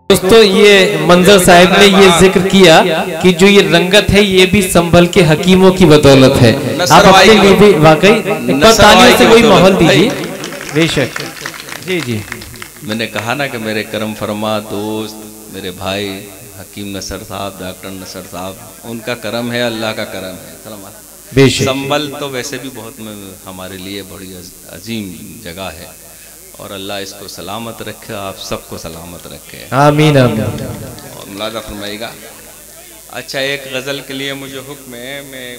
दोस्तों ये मंजर साहब ने ये जिक्र किया कि जो ये रंगत है ये भी संभल के हकीमों की बदौलत है। आप अपने लिए भी वाकई एक बार तालियों से कोई माहौल दीजिए। बेशक जी जी। मैंने कहा ना कि मेरे करम फरमा दोस्त मेरे भाई हकीम नसर साहब, डॉक्टर नसर साहब, उनका करम है, अल्लाह का करम है। बेशक संभल तो वैसे भी बहुत हमारे लिए बड़ी अजीम जगह है और अल्लाह इसको सलामत रखे, आप सबको सलामत रखे। आमीन आमीन। और मुलाजा फरमाइएगा। अच्छा, एक गज़ल के लिए मुझे हुक्म है, मैं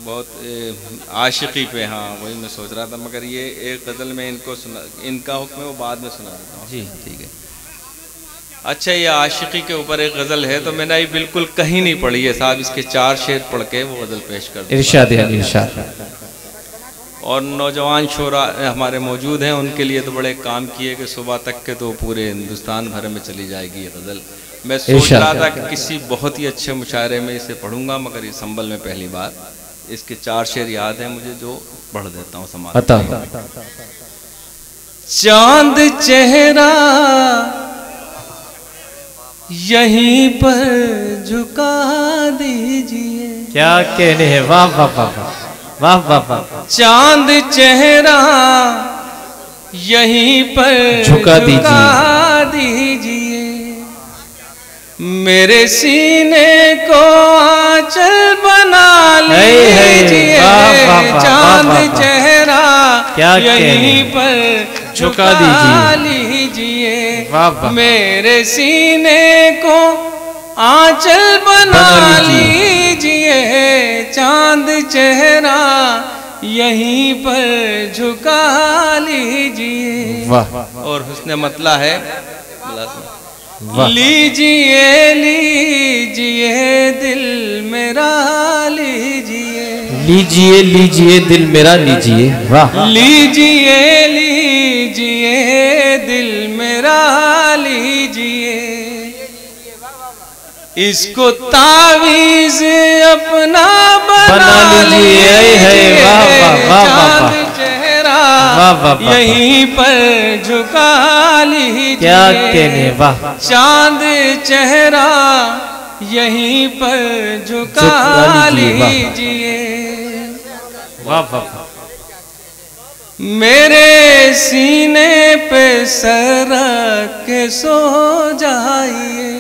बहुत आशिकी पे, हाँ वही मैं सोच रहा था, मगर ये एक गज़ल में इनको सुना, इनका हुक्म है वो बाद में सुना देता हूँ। जी ठीक है। अच्छा, ये आशिकी के ऊपर एक गज़ल है तो मैंने बिल्कुल कहीं नहीं पढ़ी है साहब, इसके 4 शेर पढ़ के वो गज़ल पेश कर दूँ। इरशाद है इरशाद। और नौजवान शोरा हमारे मौजूद हैं, उनके लिए तो बड़े काम किए कि सुबह तक के तो पूरे हिंदुस्तान भर में चली जाएगी ये गज़ल। मैं सोच रहा था कि किसी बहुत ही अच्छे मुशायरे में इसे पढ़ूंगा, मगर ये संभल में पहली बार इसके 4 शेर याद हैं मुझे, जो पढ़ देता हूँ समाज। चांद चेहरा यहीं पर झुका दीजिए। क्या कहने हैं, वाह वाह वाह वाह वाह वाह। चांद चेहरा यहीं पर झुका दीजिए, मेरे सीने को आंचल बना लीजिए। चांद चेहरा यहीं पर झुका लीजिए, मेरे सीने को आंचल बना लीजिए। चांद चेहरा यहीं पर झुका लीजिए। और हुस्न मतला है, लीजिए लीजिए दिल मेरा लीजिए, लीजिए लीजिए दिल मेरा लीजिए। वाह। लीजिए लीजिए दिल मेरा लीजिए, इसको तावीज़ अपना बना लीजिए। चांद चेहरा यहीं पर झुका लीजिए। क्या कहने, वाह। चांद चेहरा यहीं पर झुका लीजिए। वाह वाह। मेरे सीने पे सर रख के सो जाइए।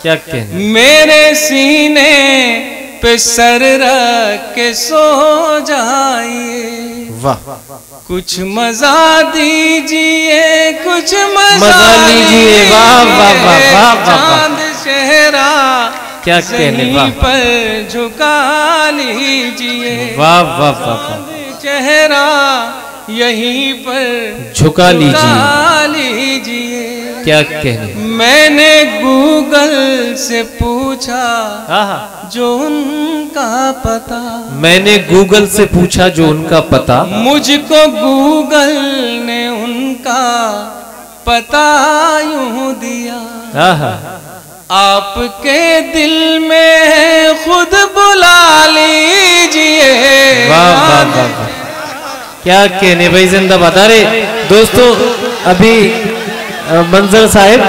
क्या कहने, मेरे सीने पे सर रख के सो जाइए। वाह। कुछ मजा दीजिए, कुछ मजा लीजिए। वाह वाह वाह वाह। चांद चेहरा क्या कहने, वाह। पर झुका लीजिए। वाह वाह वाह। चेहरा यहीं पर झुका लीजिए। क्या कहने, मैंने गूगल से पूछा जो उनका पता, मैंने गूगल से पूछा जो उनका पता, मुझको गूगल ने उनका पता यूं दिया। आपके दिल में खुद बुला लीजिए। वाह वाह वाह। क्या कहने भाई, जिंदाबाद। अरे दोस्तों, अभी मंजर साहब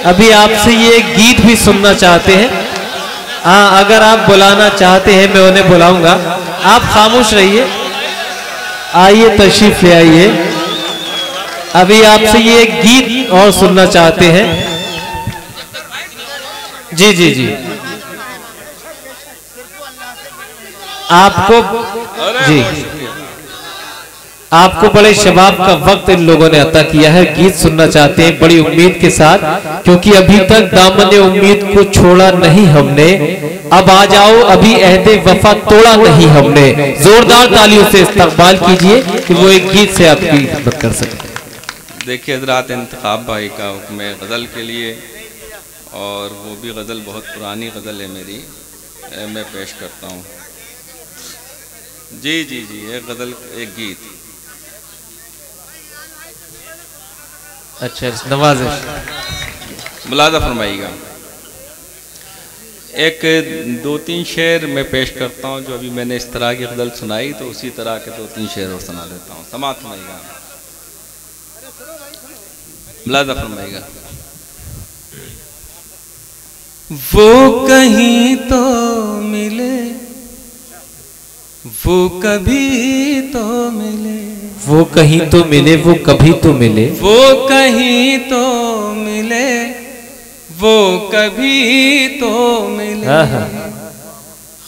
अभी आपसे ये गीत भी सुनना चाहते हैं। हाँ, अगर आप बुलाना चाहते हैं मैं उन्हें बुलाऊंगा, आप खामोश रहिए। आइए, तशरीफ ले आइए। अभी आपसे ये गीत और सुनना चाहते हैं। जी जी जी। आपको जी, आपको बड़े शबाब का वक्त इन लोगों ने अता किया है। गीत सुनना चाहते हैं बड़ी उम्मीद के साथ, क्योंकि अभी तक दामन उम्मीद को छोड़ा नहीं हमने। अब आ जाओ, अभी अहदे वफा तोड़ा नहीं हमने। जोरदार तालियों से इस्तकबाल कीजिए कि वो एक गीत से आपकी खिदमत कर सके। देखिए हज़रात, इंतखाब भाई का हुक्म है गज़ल के लिए, और वो भी गज़ल बहुत पुरानी गज़ल है मेरी, मैं पेश करता हूँ। जी जी जी, एक गज़ल, एक गीत। अच्छा, नवाज़िश। मुलाज़ा फरमाइएगा। एक 2-3 शेर मैं पेश करता हूँ, जो अभी मैंने इस तरह की गज़ल सुनाई तो उसी तरह के 2-3 शेर और सुना देता हूँ। समाअत फरमाइएगा। मुलाज़ा फरमाइएगा। वो कहीं तो मिले, वो कभी तो मिले, वो कहीं तो मिले, वो कभी तो मिले, वो कहीं तो मिले, वो कभी तो मिले,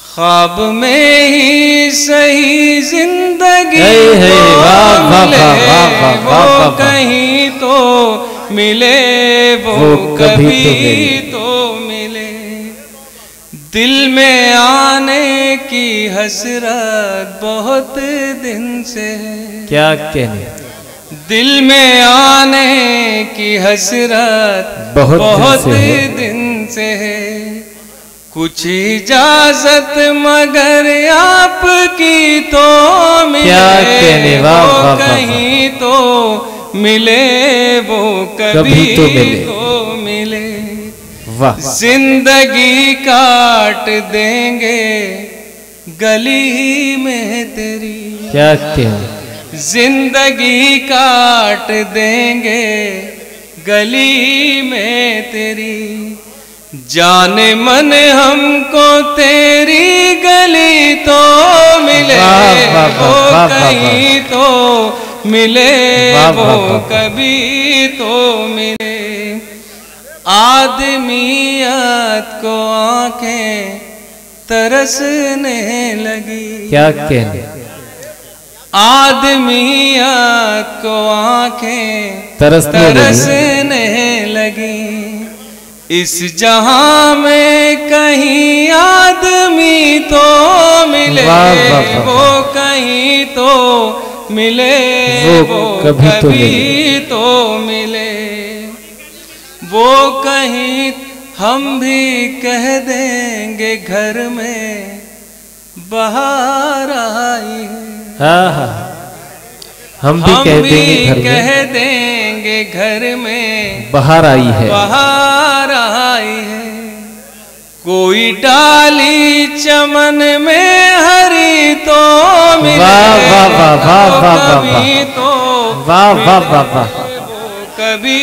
ख्वाब में ही सही जिंदगी तो मिले, वो कहीं तो मिले, वो कभी तो मिले। दिल में आने की हसरत बहुत दिन से है, क्या कहने, दिल में आने की हसरत बहुत दिन से है। कुछ इजाजत मगर आपकी तो मिले, क्या कहने, वाह वो वाह कहीं तो मिले, वो कभी तो मिले। वाह, जिंदगी काट देंगे गली में तेरी, क्या कहने, जिंदगी काट देंगे गली में तेरी। जाने मन हमको तेरी गली तो मिले, वो कहीं तो मिले, वो कभी तो मिले। आदमियत को आंखें तरसने लगी, क्या कहने, आदमियत को आंखें तरसने लगी। इस जहां में कहीं आदमी तो मिले, वो कहीं तो मिले, वो कभी तो मिले। वो कहीं हम भी कह देंगे घर में बाहर आई है, हाँ, हम भी कह देंगे घर में बाहर आई है, बाहर आई है। कोई डाली चमन में हरी तो मिले, वाह वाह वाह वाह वाह कभी तो वाह वाह वाह वाह, कभी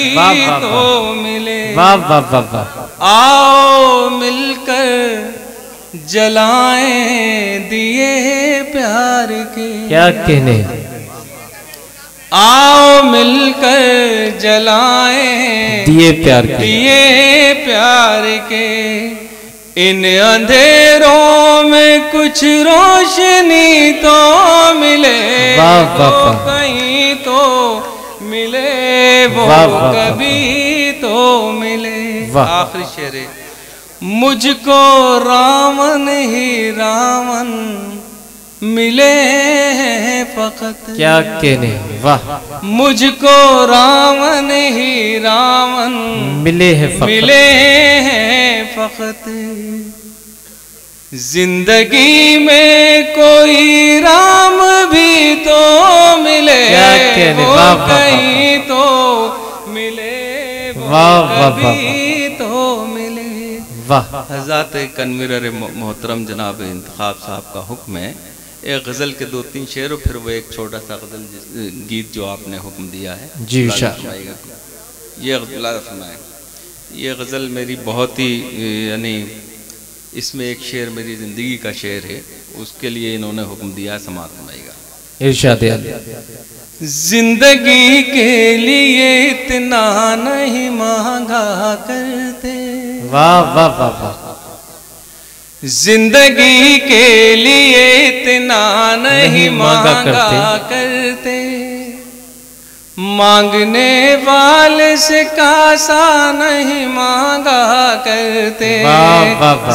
तो मिले। वाह वाह वाह वाह। आओ मिलकर जलाएं दिए प्यार के, क्या कहने, आओ मिलकर जलाएं दिए प्यार के, दिए प्यार के। इन अंधेरों में कुछ रोशनी तो मिले, वो कहीं तो मिले, वो कभी तो मिले। आखिरी शेर है, मुझको रावण ही रावण मिले हैं फकत, क्या कहने, वाह, मुझको रावण ही रावण मिले हैं फकत, मिले हैं फकत। जिंदगी में कोई राम भी तो मिले, क्या कहने, वो वाह कहीं तो मिले, वाह वाह कभी तो मिले। वाह। हज़रत कन्वीर मोहतरम जनाब इंतखाब साहब का हुक्म है, एक गज़ल के 2-3 शेर और फिर वो एक छोटा सा गज़ल गीत जो आपने हुक्म दिया है जी। ये गज़ल मेरी बहुत ही यानी इसमें एक शेर मेरी ज़िंदगी का शेर है, उसके लिए इन्होंने हुक्म दिया है, समाअत फरमाइएगा। इरशाद। जिंदगी के लिए इतना नहीं मांगा करते, वाह वाह वाह वाह। जिंदगी के लिए इतना नहीं मांगा करते, मांगने वाले से कासा नहीं मांगा करते।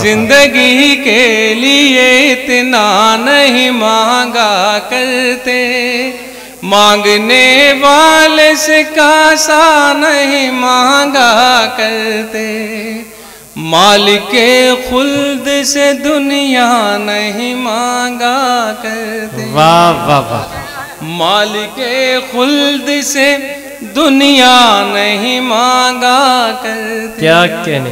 जिंदगी के लिए इतना नहीं मांगा करते, मांगने वाले से कासा नहीं मांगा करते। मालिके खुल्द से दुनिया नहीं मांगा करते, वाह वाह वाह। मालिके खुल्द से दुनिया नहीं मांगा करते, क्या कहने,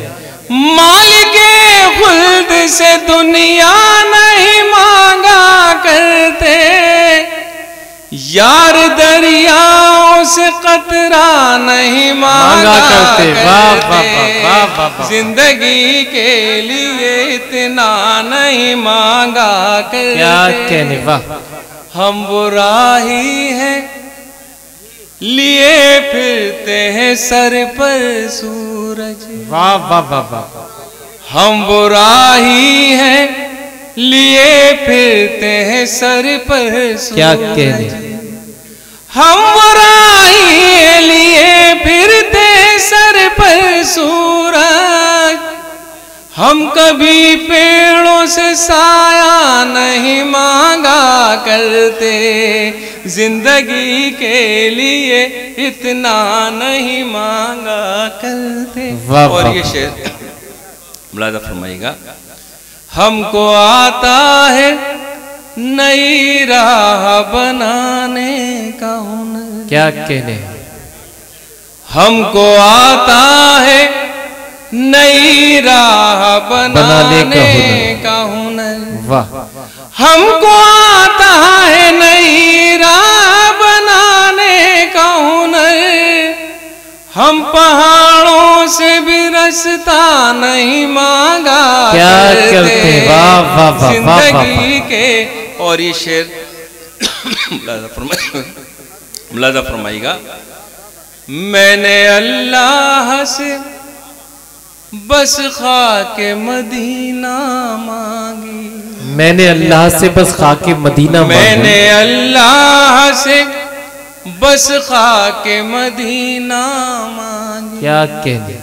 मालिके खुल्द से दुनिया नहीं मांगा करते। यार दरियाओं से कतरा नहीं मांगा करते, जिंदगी के लिए इतना नहीं मांगा करते। क्या कहने, वाह। हम बुरा ही है लिए फिरते हैं सर पर सूरज, वाह वाह वाह वाह। हम बुरा ही है लिए फिरते हैं सर पर सूरज। क्या कहने, हम बुरा ही लिए फिरते सर पर सूरज। हम कभी पेड़ों से साया नहीं मांगा करते, जिंदगी के लिए इतना नहीं मांगा करते। और ये शेर मुलाजा फरमाइएगा। हमको आता है नई राह बनाने का हुनर। क्या कहने, हमको आता है नई राह बनाने का हुनर। वाह। हमको आता है नई राह बनाने का हुनर। हम पहाड़ों से भी रास्ता नहीं मांगा क्या करते, वाह वाह वाह, जिंदगी के। और ये शेर मुलाजा फरमाइएगा। मैंने अल्लाह से बस खाके मदीना मांगी, मैंने अल्लाह से बस खाके मदीना मांगी। मैंने अल्लाह से बस खाके मदीना मांगी। क्या कहने,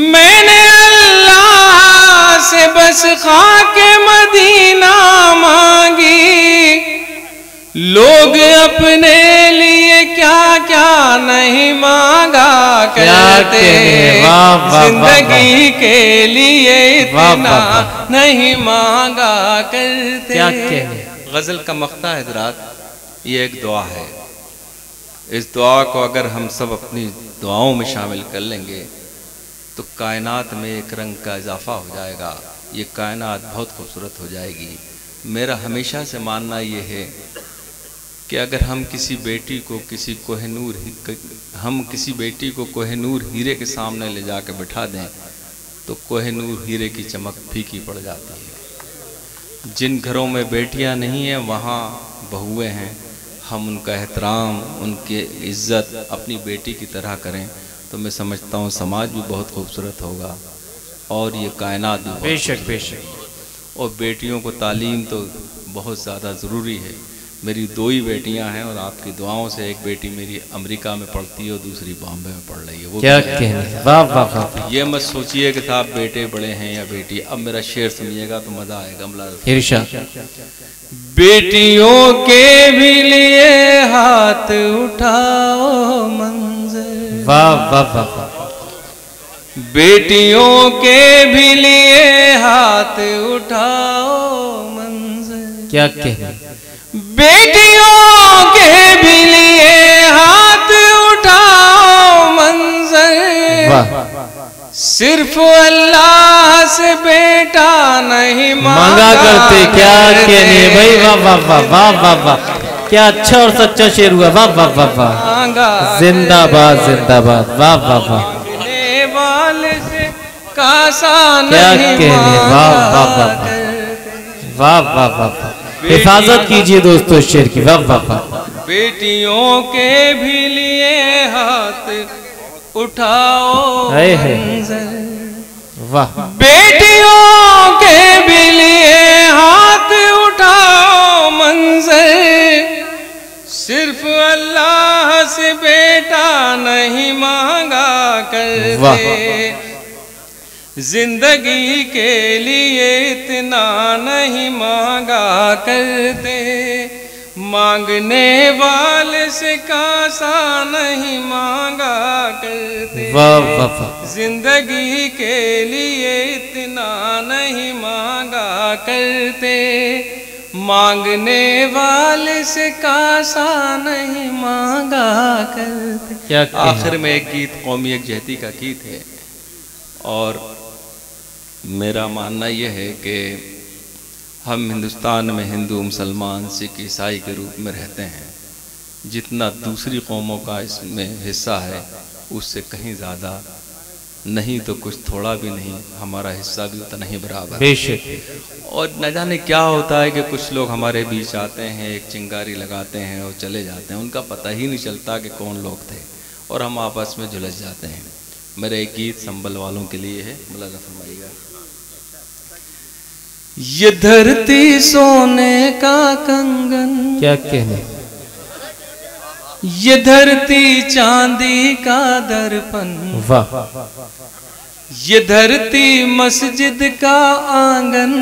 मैंने अल्लाह से बस खाके मदीना मांगी। लोग अपने लिए क्या क्या नहीं मांगा करते, जिंदगी के लिए इतना नहीं मांगा करते। क्या कहने। गजल का मक्ता है हज़रात, ये एक दुआ है। इस दुआ को अगर हम सब अपनी दुआओं में शामिल कर लेंगे तो कायनात में एक रंग का इजाफा हो जाएगा। ये कायनात बहुत खूबसूरत हो जाएगी। मेरा हमेशा से मानना ये है कि अगर हम किसी बेटी को किसी बेटी को कोहिनूर हीरे के सामने ले जाकर बिठा दें तो कोहिनूर हीरे की चमक फीकी पड़ जाती है। जिन घरों में बेटियां नहीं हैं वहाँ बहुएं हैं। हम उनका एहतराम, उनकी इज्जत अपनी बेटी की तरह करें तो मैं समझता हूँ समाज भी बहुत खूबसूरत होगा और ये कायनात भी। बेशक बेशक। और बेटियों को तालीम तो बहुत ज़्यादा ज़रूरी है। मेरी दो ही बेटियां हैं और आपकी दुआओं से एक बेटी मेरी अमेरिका में पढ़ती है और दूसरी बॉम्बे में पढ़ रही है। वो क्या कहने, वाह वाह वाह। ये मत सोचिए कि साहब बेटे बड़े हैं या बेटी। अब मेरा शेर सुनिएगा तो मजा आएगा। इरशाद। बेटियों के भी लिए हाथ उठाओ मंजर, वाह वाह वाह। बेटियों के भी लिए हाथ उठाओ मंजर। क्या कहने, बेटियों के भी लिए हाथ उठाओ मंजर। वाह। सिर्फ अल्लाह से बेटा नहीं मांगा करते। क्या कहने भाई, वाह वाह वाह वाह वाह वाह। क्या अच्छा और सच्चा शेर हुआ, वाह वाह वाह वाह। जिंदाबाद जिंदाबाद, वाह वाह वाह। वाले से कासा क्या नहीं कहने, वाह वाह वाह वाह वाह वाह। हिफाजत कीजिए दोस्तों शेर की, वाह वाह वाह। बेटियों के भी लिए हाथ उठाओ मंजर, वाह। बेटियों के भी लिए हाथ उठाओ मंजर। सिर्फ अल्लाह से बेटा नहीं मांगा करते, जिंदगी के लिए इतना नहीं मांगा करते। मांगने वाले से कासा नहीं मांगा करते, वाह वाह वाह। जिंदगी के लिए इतना नहीं मांगा करते। मांगने वाले से कासा नहीं मांगा करते। क्या आखिर में एक गीत कौमी यकजहती का गीत है और मेरा मानना यह है कि हम हिंदुस्तान में हिंदू, मुसलमान, सिख, ईसाई के रूप में रहते हैं, जितना दूसरी कौमों का इसमें हिस्सा है उससे कहीं ज़्यादा नहीं तो कुछ थोड़ा भी नहीं, हमारा हिस्सा भी उतना ही बराबर। बेशक। और न जाने क्या होता है कि कुछ लोग हमारे बीच आते हैं, एक चिंगारी लगाते हैं और चले जाते हैं, उनका पता ही नहीं चलता कि कौन लोग थे और हम आपस में झुलझ जाते हैं। मेरा एक गीत संबल वालों के लिए है, मुलाजा फरमाइएगा। ये धरती सोने का कंगन, क्या कहने, ये धरती चांदी का दर्पण, वाह, ये धरती मस्जिद का आंगन,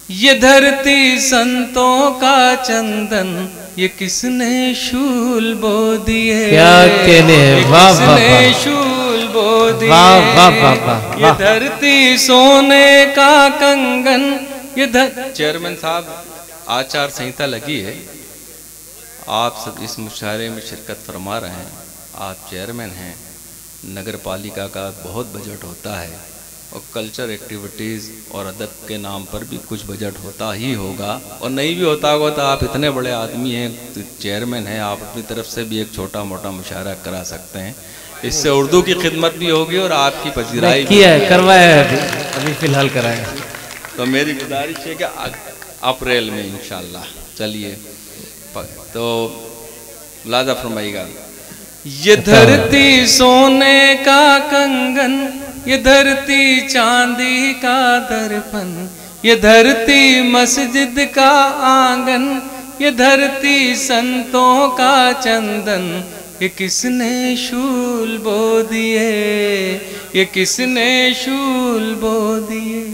ये धरती संतों का चंदन, ये किसने शूल बो दिए, क्या कहने, वाह वाह वाह, शूल बो दिए, वाह वाह वाह वाह, ये धरती सोने का कंगन, ये चेयरमैन साहब आचार संहिता लगी है, आप सब इस मुशायरे में शिरकत फरमा रहे हैं, आप चेयरमैन हैं, नगर पालिका का बहुत बजट होता है और कल्चर एक्टिविटीज़ और अदब के नाम पर भी कुछ बजट होता ही होगा, और नहीं भी होता होगा तो आप इतने बड़े आदमी हैं, तो चेयरमैन हैं, आप अपनी तरफ से भी एक छोटा मोटा मुशायरा करा सकते हैं, इससे उर्दू की खिदमत भी होगी और आपकी पजीराई किया है, करवाया है, अभी फिलहाल कराया। तो मेरी गुजारिश है कि अप्रैल में इंशाल्लाह। चलिए तो मुलाजा फरमाइएगा। ये धरती सोने का कंगन, ये धरती चांदी का दर्पण, ये धरती मस्जिद का आंगन, ये धरती संतों का चंदन, ये किसने शूल बो दिए, ये किसने शूल बो दिए,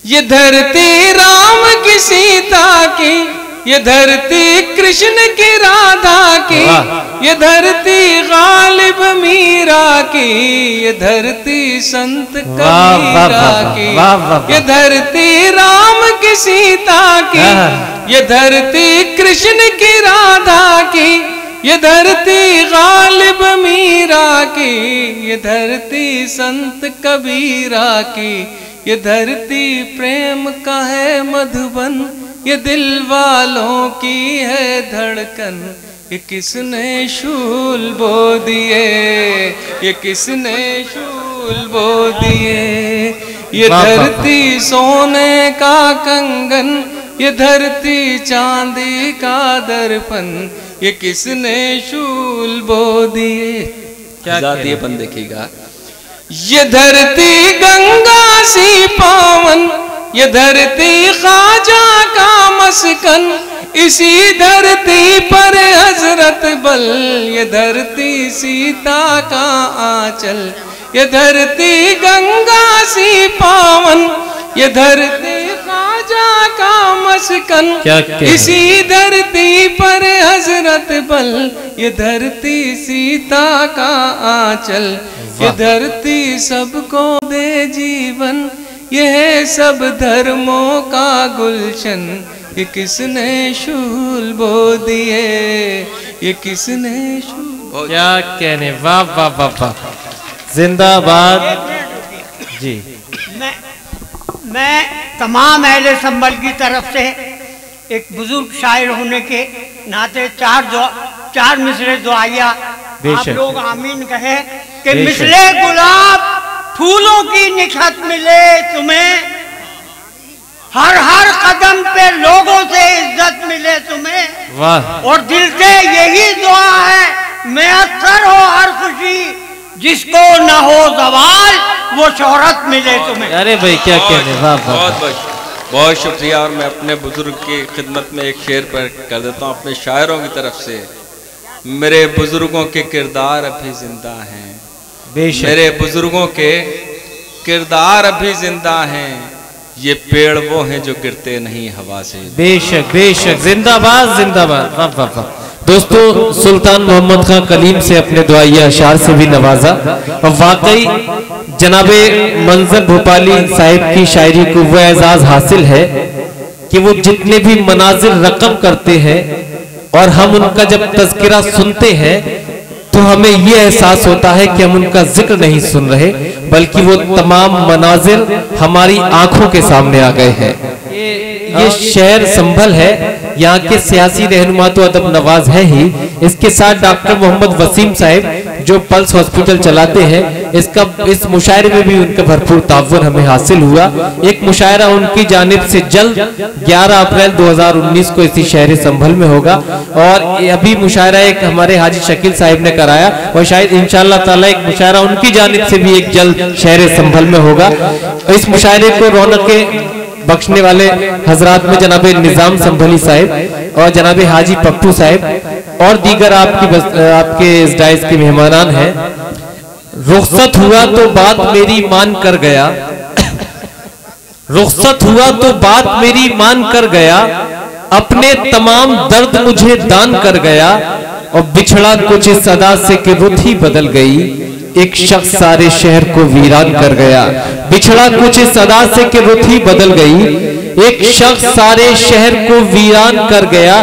ये धरती राम की सीता की, ये धरती कृष्ण की राधा की, ये धरती गालिब मीरा की, ये धरती संत कबीरा की, ये धरती राम की सीता की, ये धरती कृष्ण की राधा की, ये धरती गालिब मीरा की, ये धरती संत कबीरा की, ये धरती प्रेम का है मधुबन, ये दिल वालों की है धड़कन, ये किसने शूल बो दिए, ये किसने शूल बो दिए, ये धरती सोने का कंगन, ये धरती चांदी का दर्पण, ये किसने शूल बो दिए। क्या दिएपन देखिएगा। ये धरती गंगा सी पावन, ये धरती ख्वाजा का मस्कन, इसी धरती पर हजरत बल, ये धरती सीता का आंचल, ये धरती गंगा सी पावन, ये धरती ख्वाजा का मस्कन, इसी धरती पर हजरत बल, ये धरती सीता का आंचल, ये धरती सबको दे जीवन, यह सब धर्मों का गुलशन, ये किसने शूल बो दिए, ये किसने शूल। क्या कहने, वाह वाह वाह वाह, जिंदाबाद जी। मैं तमाम अहले संभल की तरफ से एक बुजुर्ग शायर होने के नाते चार मिसरे दुआया आप लोग आमीन कहे कि मिसले गुलाब फूलों की निखत मिले तुम्हें, हर हर कदम पे लोगों से इज्जत मिले तुम्हें, वाह, और दिल से यही दुआ है मैसर हो हर खुशी, जिसको न हो सवाल वो शोहरत मिले तुम्हें। अरे भाई क्या कहने, वाह बहुत बहुत शुक्रिया। और मैं अपने बुजुर्ग की खिदमत में एक शेर पर कर देता हूँ अपने शायरों की तरफ से। मेरे बुजुर्गों के किरदार अभी जिंदा हैं, मेरे बुजुर्गों के किरदार अभी जिंदा हैं, ये पेड़ वो हैं जो गिरते नहीं हवा से। बेशक बेशक, जिंदाबाद जिंदाबाद, वाह वाह वाह। दोस्तों सुल्तान मोहम्मद खान कलीम से अपने दुआया अशार से भी नवाजा, और वाकई जनाबे मंजर भोपाली साहिब की शायरी को वह एजाज हासिल है कि वो जितने भी मनाजिर रकम करते हैं और हम उनका जब तज़किरा सुनते हैं तो हमें ये एहसास होता है कि हम उनका जिक्र नहीं सुन रहे, बल्कि वो तमाम मनाजिर हमारी आंखों के सामने आ गए हैं। ये शहर संभल है, यहाँ के सियासी रहनुमा तो अदब नवाज है ही, इसके साथ डॉक्टर मोहम्मद वसीम साहब जो पल्स हॉस्पिटल चलाते हैं, इस मुशायरे में भी उनका भरपूर ताउन हमें हासिल हुआ। एक मुशायरा उनकी जानिब से जल्द 11 अप्रैल 2019 को इसी शहर संभल में होगा, और अभी मुशायरा एक हमारे हाजी शकील साहब ने कराया, और शायद इंशाअल्लाह ताला एक मुशायरा उनकी जानिब से भी एक जल्द शहर संभल में होगा। इस मुशायरे को रौनक बख्शने वाले हजरात में जनाब निजाम संभली साहब और जनाब हाजी पप्पू साहब और दीगर आपके इस डाइस के मेहमान हैं। रुखसत हुआ तो बात मेरी मान कर गया, रुखसत हुआ तो बात मेरी मान कर गया, अपने तमाम दर्द मुझे दान कर गया, और बिछड़ा कुछ इस सदा से कि रुत ही बदल गई, एक शख्स सारे शहर को वीरान कर गया। बिछड़ा कुछ इस सदा से कि रुत ही बदल गई, एक शख्स सारे शहर को वीरान कर गया।